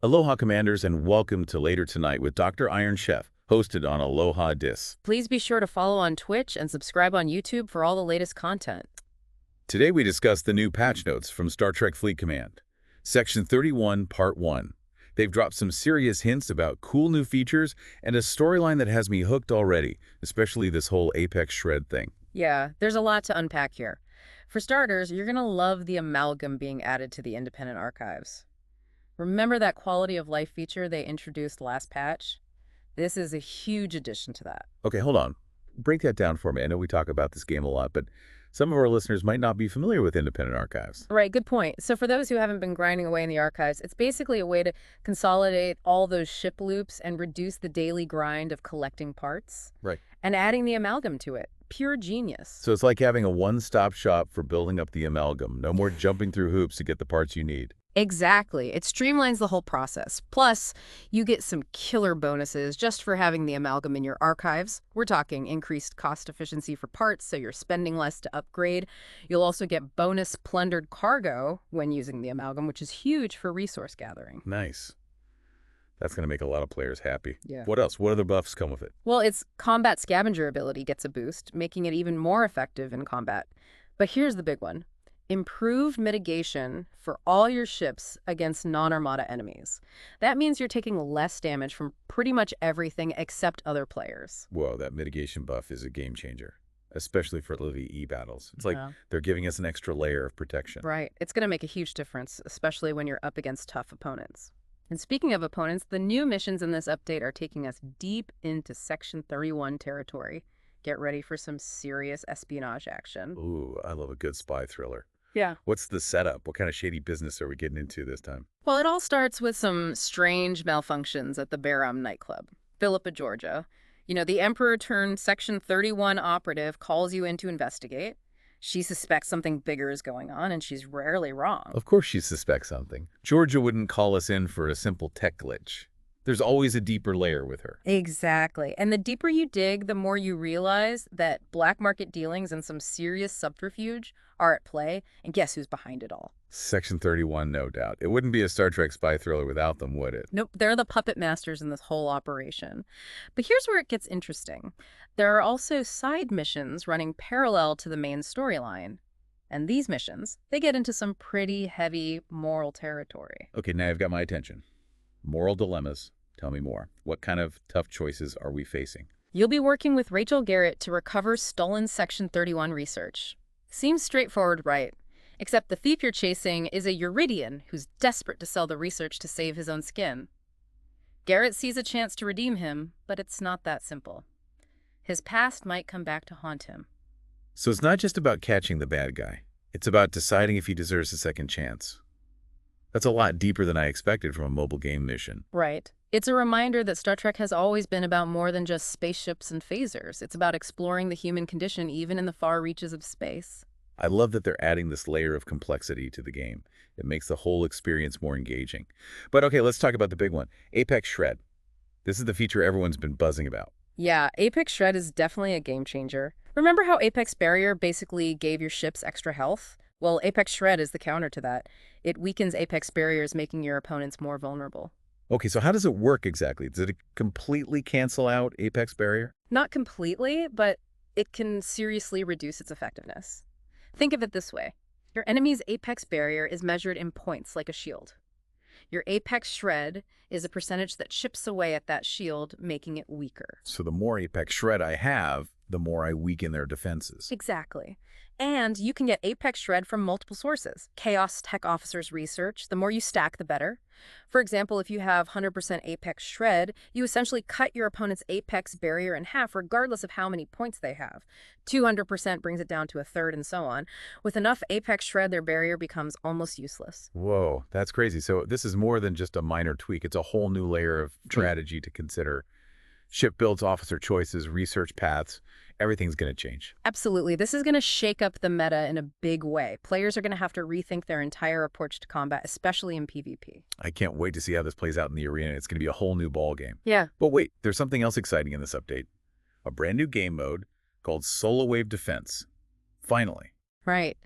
Aloha, Commanders, and welcome to Later Tonight with Dr. Iron Chef, hosted on Aloha Dis. Please be sure to follow on Twitch and subscribe on YouTube for all the latest content. Today we discuss the new patch notes from Star Trek Fleet Command. Section 31, Part 1. They've dropped some serious hints about cool new features and a storyline that has me hooked already, especially this whole Apex Shred thing. Yeah, there's a lot to unpack here. For starters, you're going to love the amalgam being added to the independent archives. Remember that quality of life feature they introduced last patch? This is a huge addition to that. Okay, hold on. Break that down for me. I know we talk about this game a lot, but some of our listeners might not be familiar with independent archives. Right, good point. So for those who haven't been grinding away in the archives, it's basically a way to consolidate all those ship loops and reduce the daily grind of collecting parts. Right. And adding the amalgam to it. Pure genius. So it's like having a one-stop shop for building up the amalgam. No more jumping through hoops to get the parts you need. Exactly. It streamlines the whole process. Plus, you get some killer bonuses just for having the amalgam in your archives. We're talking increased cost efficiency for parts, so you're spending less to upgrade. You'll also get bonus plundered cargo when using the amalgam, which is huge for resource gathering. Nice. That's going to make a lot of players happy. Yeah. What else? What other buffs come with it? Well, its combat scavenger ability gets a boost, making it even more effective in combat. But here's the big one. Improved mitigation for all your ships against non-Armada enemies. That means you're taking less damage from pretty much everything except other players. Whoa, that mitigation buff is a game changer, especially for PvE battles. It's like Yeah. they're giving us an extra layer of protection. Right. It's going to make a huge difference, especially when you're up against tough opponents. And speaking of opponents, the new missions in this update are taking us deep into Section 31 territory. Get ready for some serious espionage action. Ooh, I love a good spy thriller. Yeah. What's the setup? What kind of shady business are we getting into this time? Well, it all starts with some strange malfunctions at the Barham nightclub, Philippa, Georgia. You know, the Emperor turned Section 31 operative calls you in to investigate. She suspects something bigger is going on, and she's rarely wrong. Of course she suspects something. Georgia wouldn't call us in for a simple tech glitch. There's always a deeper layer with her. Exactly. And the deeper you dig, the more you realize that black market dealings and some serious subterfuge are at play. And guess who's behind it all? Section 31, no doubt. It wouldn't be a Star Trek spy thriller without them, would it? Nope, they're the puppet masters in this whole operation. But here's where it gets interesting. There are also side missions running parallel to the main storyline. And these missions, they get into some pretty heavy moral territory. Okay, now you've got my attention. Moral dilemmas. Tell me more. What kind of tough choices are we facing? You'll be working with Rachel Garrett to recover stolen Section 31 research. Seems straightforward, right? Except the thief you're chasing is a Euridian who's desperate to sell the research to save his own skin. Garrett sees a chance to redeem him, but it's not that simple. His past might come back to haunt him. So it's not just about catching the bad guy. It's about deciding if he deserves a second chance. That's a lot deeper than I expected from a mobile game mission. Right. It's a reminder that Star Trek has always been about more than just spaceships and phasers. It's about exploring the human condition even in the far reaches of space. I love that they're adding this layer of complexity to the game. It makes the whole experience more engaging. But okay, let's talk about the big one. Apex Shred. This is the feature everyone's been buzzing about. Yeah, Apex Shred is definitely a game changer. Remember how Apex Barrier basically gave your ships extra health? Well, Apex Shred is the counter to that. It weakens Apex barriers, making your opponents more vulnerable. Okay, so how does it work exactly? Does it completely cancel out Apex Barrier? Not completely, but it can seriously reduce its effectiveness. Think of it this way. Your enemy's Apex barrier is measured in points like a shield. Your Apex Shred is a percentage that chips away at that shield, making it weaker. So the more Apex Shred I have, the more I weaken their defenses. Exactly. And you can get Apex Shred from multiple sources. Chaos Tech Officer's research, the more you stack, the better. For example, if you have 100% Apex Shred, you essentially cut your opponent's Apex barrier in half regardless of how many points they have. 200% brings it down to a third and so on. With enough Apex Shred, their barrier becomes almost useless. Whoa, that's crazy. So this is more than just a minor tweak. It's a whole new layer of strategy to consider. Ship builds, officer choices, research paths. Everything's going to change. Absolutely. This is going to shake up the meta in a big way. Players are going to have to rethink their entire approach to combat, especially in PvP. I can't wait to see how this plays out in the arena. It's going to be a whole new ball game. Yeah. But wait, there's something else exciting in this update. A brand new game mode called Solo Wave Defense. Finally. Right.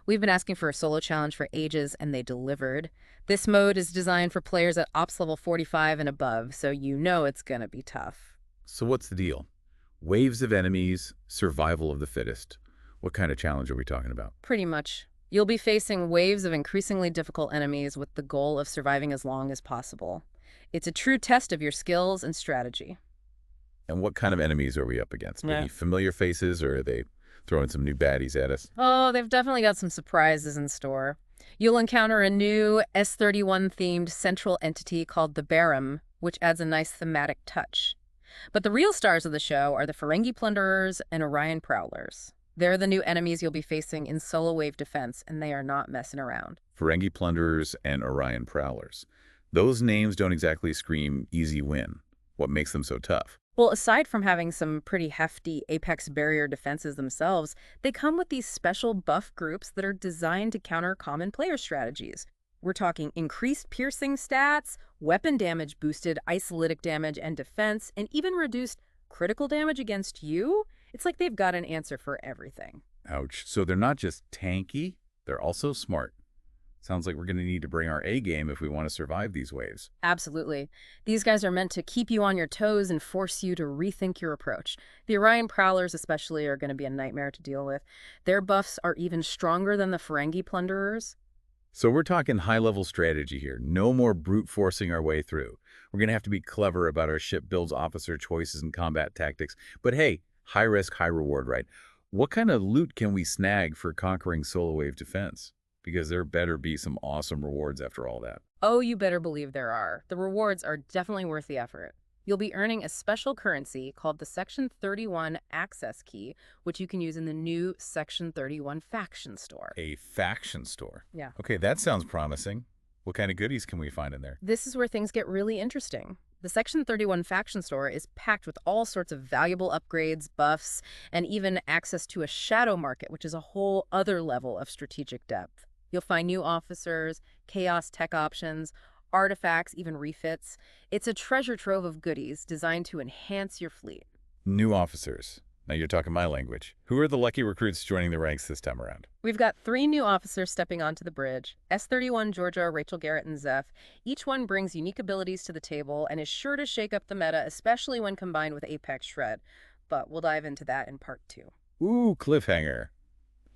We've been asking for a solo challenge for ages, and they delivered. This mode is designed for players at Ops level 45 and above, so you know it's gonna be tough. So what's the deal? Waves of enemies, survival of the fittest. What kind of challenge are we talking about? Pretty much. You'll be facing waves of increasingly difficult enemies with the goal of surviving as long as possible. It's a true test of your skills and strategy. And what kind of enemies are we up against? Yeah. Any familiar faces, or are they throwing some new baddies at us? Oh, they've definitely got some surprises in store. You'll encounter a new S31-themed central entity called the Barum, which adds a nice thematic touch. But the real stars of the show are the Ferengi Plunderers and Orion Prowlers. They're the new enemies you'll be facing in solo wave defense, and they are not messing around. Ferengi Plunderers and Orion Prowlers. Those names don't exactly scream easy win. What makes them so tough? Well, aside from having some pretty hefty Apex barrier defenses themselves, they come with these special buff groups that are designed to counter common player strategies. We're talking increased piercing stats, weapon damage boosted isolytic damage and defense, and even reduced critical damage against you. It's like they've got an answer for everything. Ouch. So they're not just tanky, they're also smart. Sounds like we're going to need to bring our A game if we want to survive these waves. Absolutely. These guys are meant to keep you on your toes and force you to rethink your approach. The Orion Prowlers especially are going to be a nightmare to deal with. Their buffs are even stronger than the Ferengi Plunderers. So we're talking high-level strategy here. No more brute forcing our way through. We're going to have to be clever about our ship builds, officer choices, and combat tactics. But hey, high risk, high reward, right? What kind of loot can we snag for conquering solo wave defense? Because there better be some awesome rewards after all that. Oh, you better believe there are. The rewards are definitely worth the effort. You'll be earning a special currency called the Section 31 Access Key, which you can use in the new Section 31 Faction Store. A faction store? Yeah. Okay, that sounds promising. What kind of goodies can we find in there? This is where things get really interesting. The Section 31 Faction Store is packed with all sorts of valuable upgrades, buffs, and even access to a shadow market, which is a whole other level of strategic depth. You'll find new officers, chaos tech options, artifacts, even refits. It's a treasure trove of goodies designed to enhance your fleet. New officers. Now you're talking my language. Who are the lucky recruits joining the ranks this time around? We've got 3 new officers stepping onto the bridge. S31 Georgia, Rachel Garrett, and Zeph. Each one brings unique abilities to the table and is sure to shake up the meta, especially when combined with Apex Shred. But we'll dive into that in part 2. Ooh, cliffhanger.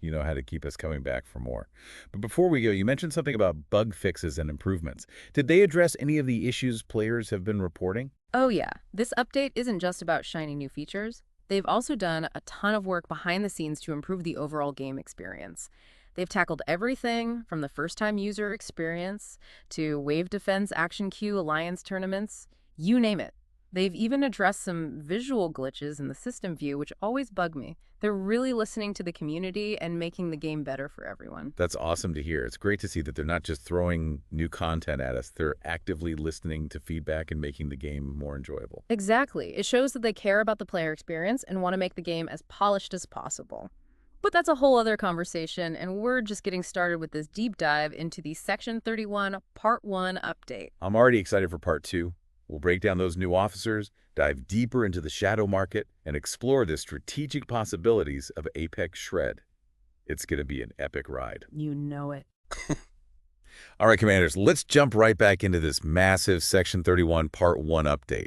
You know how to keep us coming back for more. But before we go, you mentioned something about bug fixes and improvements. Did they address any of the issues players have been reporting? Oh yeah, this update isn't just about shiny new features. They've also done a ton of work behind the scenes to improve the overall game experience. They've tackled everything from the first-time user experience to wave defense, action queue, alliance tournaments, you name it. They've even addressed some visual glitches in the system view, which always bug me. They're really listening to the community and making the game better for everyone. That's awesome to hear. It's great to see that they're not just throwing new content at us. They're actively listening to feedback and making the game more enjoyable. Exactly. It shows that they care about the player experience and want to make the game as polished as possible. But that's a whole other conversation, and we're just getting started with this deep dive into the Section 31 Part 1 update. I'm already excited for Part 2. We'll break down those new officers, dive deeper into the shadow market, and explore the strategic possibilities of Apex Shred. It's going to be an epic ride. You know it. All right, Commanders, let's jump right back into this massive Section 31 Part 1 update.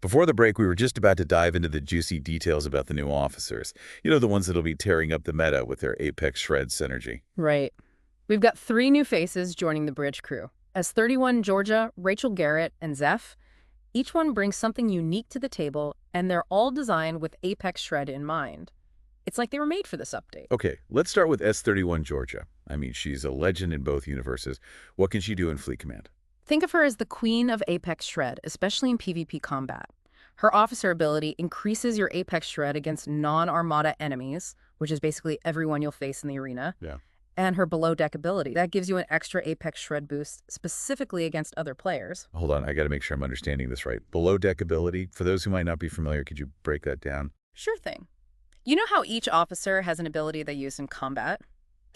Before the break, we were just about to dive into the juicy details about the new officers. You know, the ones that'll be tearing up the meta with their Apex Shred synergy. Right. We've got 3 new faces joining the bridge crew. S31 Georgia, Rachel Garrett, and Zeph. Each one brings something unique to the table, and they're all designed with Apex Shred in mind. It's like they were made for this update. Okay, let's start with S31 Georgia. I mean, she's a legend in both universes. What can she do in Fleet Command? Think of her as the queen of Apex Shred, especially in PvP combat. Her officer ability increases your Apex Shred against non-Armada enemies, which is basically everyone you'll face in the arena. Yeah. And her below-deck ability. That gives you an extra Apex Shred boost, specifically against other players. Hold on, I got to make sure I'm understanding this right. Below deck ability, for those who might not be familiar, could you break that down? Sure thing. You know how each officer has an ability they use in combat?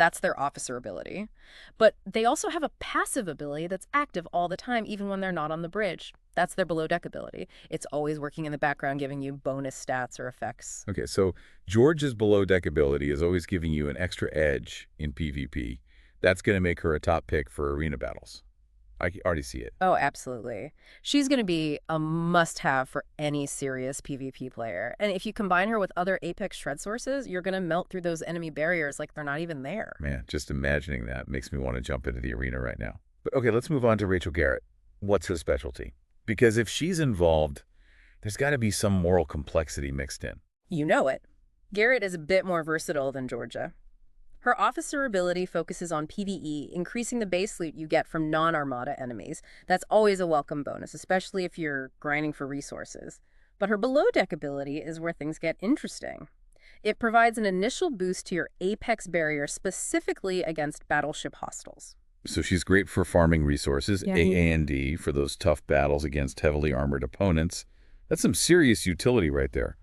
That's their officer ability. But they also have a passive ability that's active all the time, even when they're not on the bridge. That's their below deck ability. It's always working in the background, giving you bonus stats or effects. Okay, so George's below deck ability is always giving you an extra edge in PvP. That's going to make her a top pick for arena battles. I already see it. Oh, absolutely. She's going to be a must-have for any serious PvP player. And if you combine her with other Apex Shred sources, you're going to melt through those enemy barriers like they're not even there. Man, just imagining that makes me want to jump into the arena right now. But okay, let's move on to Rachel Garrett. What's her specialty? Because if she's involved, there's got to be some moral complexity mixed in. You know it. Garrett is a bit more versatile than Georgia. Her officer ability focuses on PvE, increasing the base loot you get from non-Armada enemies. That's always a welcome bonus, especially if you're grinding for resources. But her below-deck ability is where things get interesting. It provides an initial boost to your Apex barrier specifically against battleship hostiles. So she's great for farming resources, Yeah. A&D for those tough battles against heavily armored opponents. That's some serious utility right there.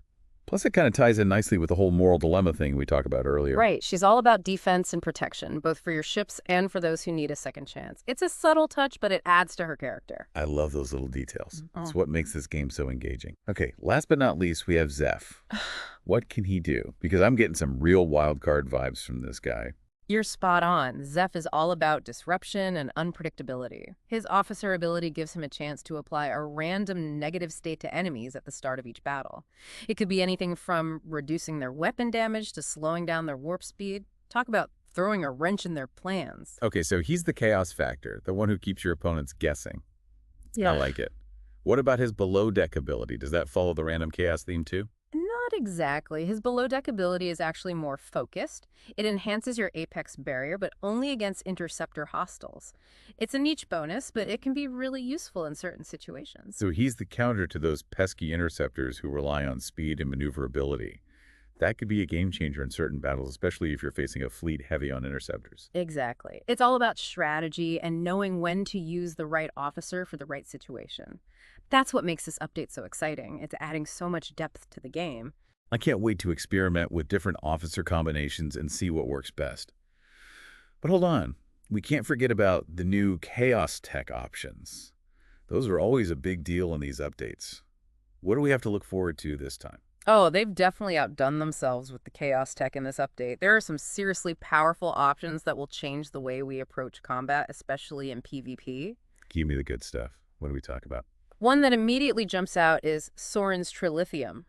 Plus, it kind of ties in nicely with the whole moral dilemma thing we talked about earlier. Right. She's all about defense and protection, both for your ships and for those who need a second chance. It's a subtle touch, but it adds to her character. I love those little details. Oh. It's what makes this game so engaging. Okay, last but not least, we have Zeph. What can he do? Because I'm getting some real wild card vibes from this guy. You're spot on. Zeph is all about disruption and unpredictability. His officer ability gives him a chance to apply a random negative state to enemies at the start of each battle. It could be anything from reducing their weapon damage to slowing down their warp speed. Talk about throwing a wrench in their plans. Okay, so he's the chaos factor, the one who keeps your opponents guessing. Yeah. I like it. What about his below deck ability? Does that follow the random chaos theme too? Not exactly. His below-deck ability is actually more focused. It enhances your Apex barrier, but only against interceptor hostiles. It's a niche bonus, but it can be really useful in certain situations. So he's the counter to those pesky interceptors who rely on speed and maneuverability. That could be a game changer in certain battles, especially if you're facing a fleet heavy on interceptors. Exactly. It's all about strategy and knowing when to use the right officer for the right situation. That's what makes this update so exciting. It's adding so much depth to the game. I can't wait to experiment with different officer combinations and see what works best. But hold on, we can't forget about the new chaos tech options. Those are always a big deal in these updates. What do we have to look forward to this time? Oh, they've definitely outdone themselves with the chaos tech in this update. There are some seriously powerful options that will change the way we approach combat, especially in PvP. Give me the good stuff. What do we talk about? One that immediately jumps out is Soren's Trilithium.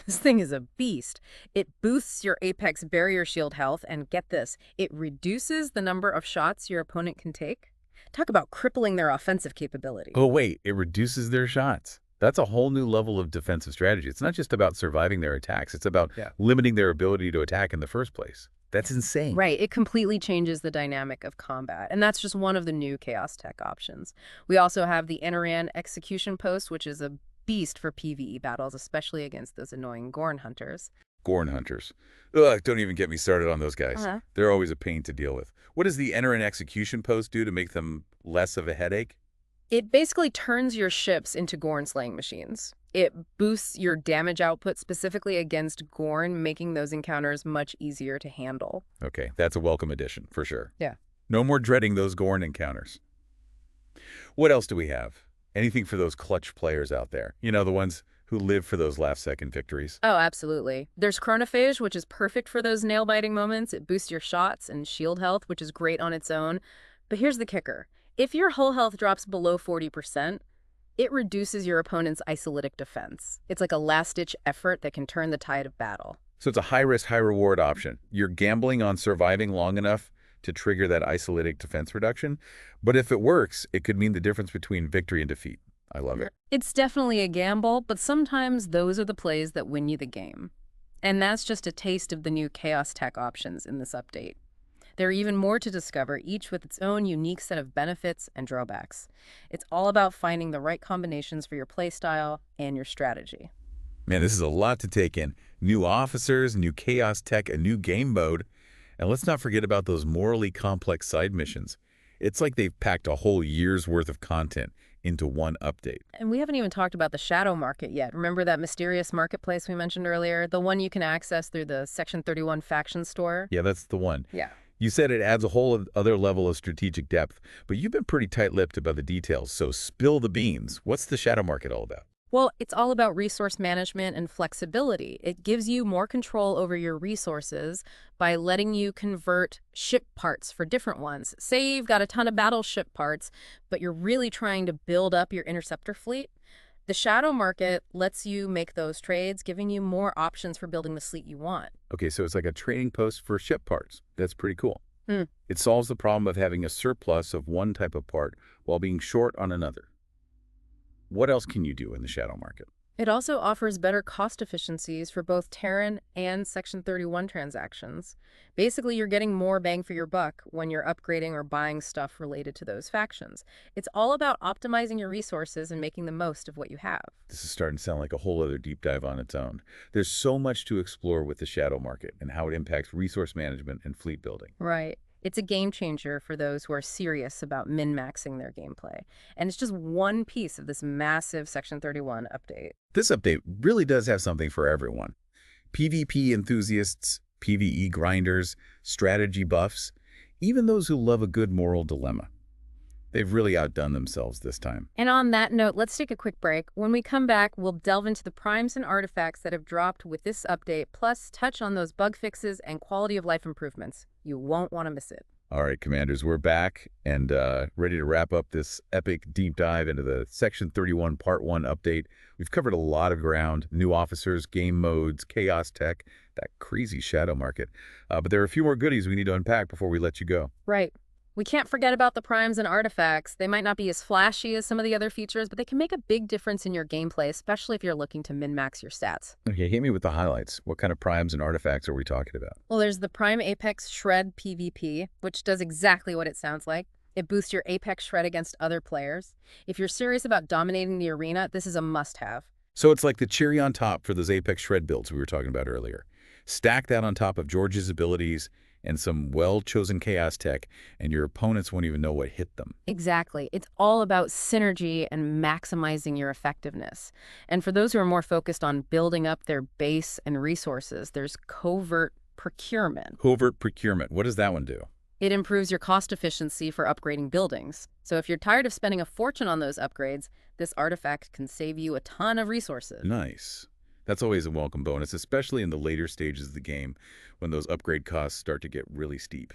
This thing is a beast. It boosts your Apex barrier shield health, and get this, it reduces the number of shots your opponent can take. Talk about crippling their offensive capability. Oh, wait, it reduces their shots. That's a whole new level of defensive strategy. It's not just about surviving their attacks. It's about limiting their ability to attack in the first place. That's insane. Right, it completely changes the dynamic of combat, and that's just one of the new chaos tech options. We also have the Enaran execution post, which is a beast for PvE battles, especially against those annoying Gorn hunters. Gorn hunters. Ugh, don't even get me started on those guys. Uh-huh. They're always a pain to deal with. What does the Enaran execution post do to make them less of a headache? It basically turns your ships into Gorn slaying machines. It boosts your damage output specifically against Gorn, making those encounters much easier to handle. Okay, that's a welcome addition, for sure. Yeah. No more dreading those Gorn encounters. What else do we have? Anything for those clutch players out there? You know, the ones who live for those last-second victories? Oh, absolutely. There's Chronophage, which is perfect for those nail-biting moments. It boosts your shots and shield health, which is great on its own. But here's the kicker. If your hull health drops below 40%, it reduces your opponent's isolytic defense. It's like a last-ditch effort that can turn the tide of battle. So it's a high-risk, high-reward option. You're gambling on surviving long enough to trigger that isolytic defense reduction. But if it works, it could mean the difference between victory and defeat. I love it. It's definitely a gamble, but sometimes those are the plays that win you the game. And that's just a taste of the new chaos tech options in this update. There are even more to discover, each with its own unique set of benefits and drawbacks. It's all about finding the right combinations for your playstyle and your strategy. Man, this is a lot to take in. New officers, new chaos tech, a new game mode. And let's not forget about those morally complex side missions. It's like they've packed a whole year's worth of content into one update. And we haven't even talked about the shadow market yet. Remember that mysterious marketplace we mentioned earlier? The one you can access through the Section 31 faction store? Yeah, that's the one. Yeah. You said it adds a whole other level of strategic depth, but you've been pretty tight-lipped about the details, so spill the beans. What's the shadow market all about? Well, it's all about resource management and flexibility. It gives you more control over your resources by letting you convert ship parts for different ones. Say you've got a ton of battleship parts, but you're really trying to build up your interceptor fleet. The shadow market lets you make those trades, giving you more options for building the fleet you want. Okay, so it's like a trading post for ship parts. That's pretty cool. Hmm. It solves the problem of having a surplus of one type of part while being short on another. What else can you do in the shadow market? It also offers better cost efficiencies for both Terran and Section 31 transactions. Basically, you're getting more bang for your buck when you're upgrading or buying stuff related to those factions. It's all about optimizing your resources and making the most of what you have. This is starting to sound like a whole other deep dive on its own. There's so much to explore with the shadow market and how it impacts resource management and fleet building. Right. It's a game changer for those who are serious about min-maxing their gameplay. And it's just one piece of this massive Section 31 update. This update really does have something for everyone. PvP enthusiasts, PvE grinders, strategy buffs, even those who love a good moral dilemma. They've really outdone themselves this time. And on that note, let's take a quick break. When we come back, we'll delve into the primes and artifacts that have dropped with this update, plus touch on those bug fixes and quality of life improvements. You won't want to miss it. All right, Commanders, we're back and ready to wrap up this epic deep dive into the Section 31 Part 1 update. We've covered a lot of ground: new officers, game modes, chaos tech, that crazy shadow market. But there are a few more goodies we need to unpack before we let you go. Right. We can't forget about the primes and artifacts. They might not be as flashy as some of the other features, but they can make a big difference in your gameplay, especially if you're looking to min-max your stats. Okay, hit me with the highlights. What kind of primes and artifacts are we talking about? Well, there's the Prime Apex Shred PvP, which does exactly what it sounds like. It boosts your Apex Shred against other players. If you're serious about dominating the arena, this is a must-have. So it's like the cherry on top for those Apex Shred builds we were talking about earlier. Stack that on top of George's abilities and some well-chosen chaos tech, and your opponents won't even know what hit them. Exactly. It's all about synergy and maximizing your effectiveness. And for those who are more focused on building up their base and resources, there's covert procurement. Covert procurement, what does that one do? It improves your cost efficiency for upgrading buildings. So if you're tired of spending a fortune on those upgrades, this artifact can save you a ton of resources. Nice. That's always a welcome bonus, especially in the later stages of the game when those upgrade costs start to get really steep.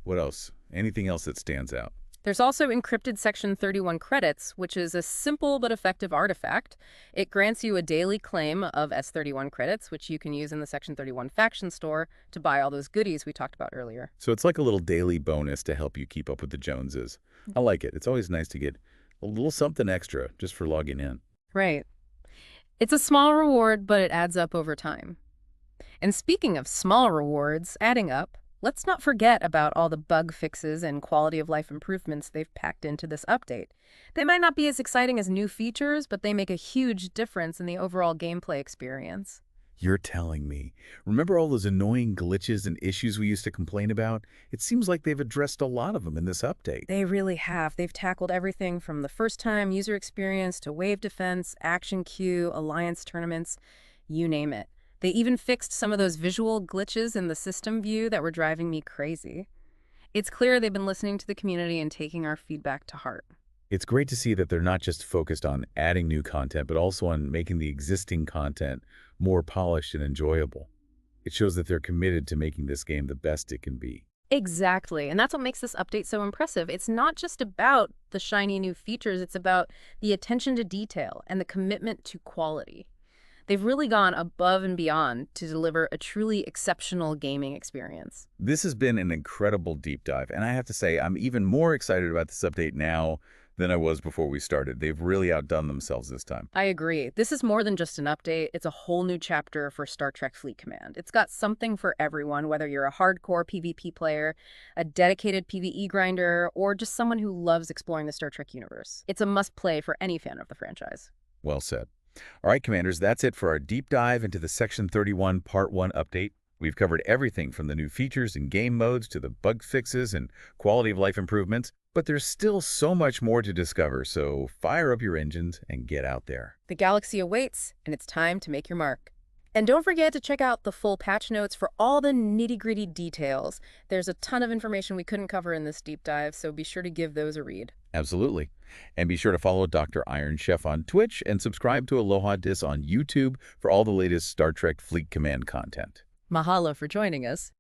What else? Anything else that stands out? There's also encrypted Section 31 credits, which is a simple but effective artifact. It grants you a daily claim of S31 credits, which you can use in the Section 31 faction store to buy all those goodies we talked about earlier. So it's like a little daily bonus to help you keep up with the Joneses. I like it. It's always nice to get a little something extra just for logging in. Right. It's a small reward, but it adds up over time. And speaking of small rewards adding up, let's not forget about all the bug fixes and quality of life improvements they've packed into this update. They might not be as exciting as new features, but they make a huge difference in the overall gameplay experience. You're telling me. Remember all those annoying glitches and issues we used to complain about? It seems like they've addressed a lot of them in this update. They really have. They've tackled everything from the first-time user experience to wave defense, action queue, alliance tournaments, you name it. They even fixed some of those visual glitches in the system view that were driving me crazy. It's clear they've been listening to the community and taking our feedback to heart. It's great to see that they're not just focused on adding new content, but also on making the existing content more polished and enjoyable. It shows that they're committed to making this game the best it can be. Exactly, and that's what makes this update so impressive. It's not just about the shiny new features, it's about the attention to detail and the commitment to quality. They've really gone above and beyond to deliver a truly exceptional gaming experience. This has been an incredible deep dive, and I have to say I'm even more excited about this update now than I was before we started. They've really outdone themselves this time. I agree. This is more than just an update. It's a whole new chapter for Star Trek Fleet Command. It's got something for everyone, whether you're a hardcore PvP player, a dedicated PvE grinder, or just someone who loves exploring the Star Trek universe. It's a must-play for any fan of the franchise. Well said. All right, Commanders, that's it for our deep dive into the Section 31 Part 1 update. We've covered everything from the new features and game modes to the bug fixes and quality of life improvements, but there's still so much more to discover, so fire up your engines and get out there. The galaxy awaits, and it's time to make your mark. And don't forget to check out the full patch notes for all the nitty-gritty details. There's a ton of information we couldn't cover in this deep dive, so be sure to give those a read. Absolutely. And be sure to follow Dr. Iron Chef on Twitch and subscribe to Aloha Dis on YouTube for all the latest Star Trek Fleet Command content. Mahalo for joining us.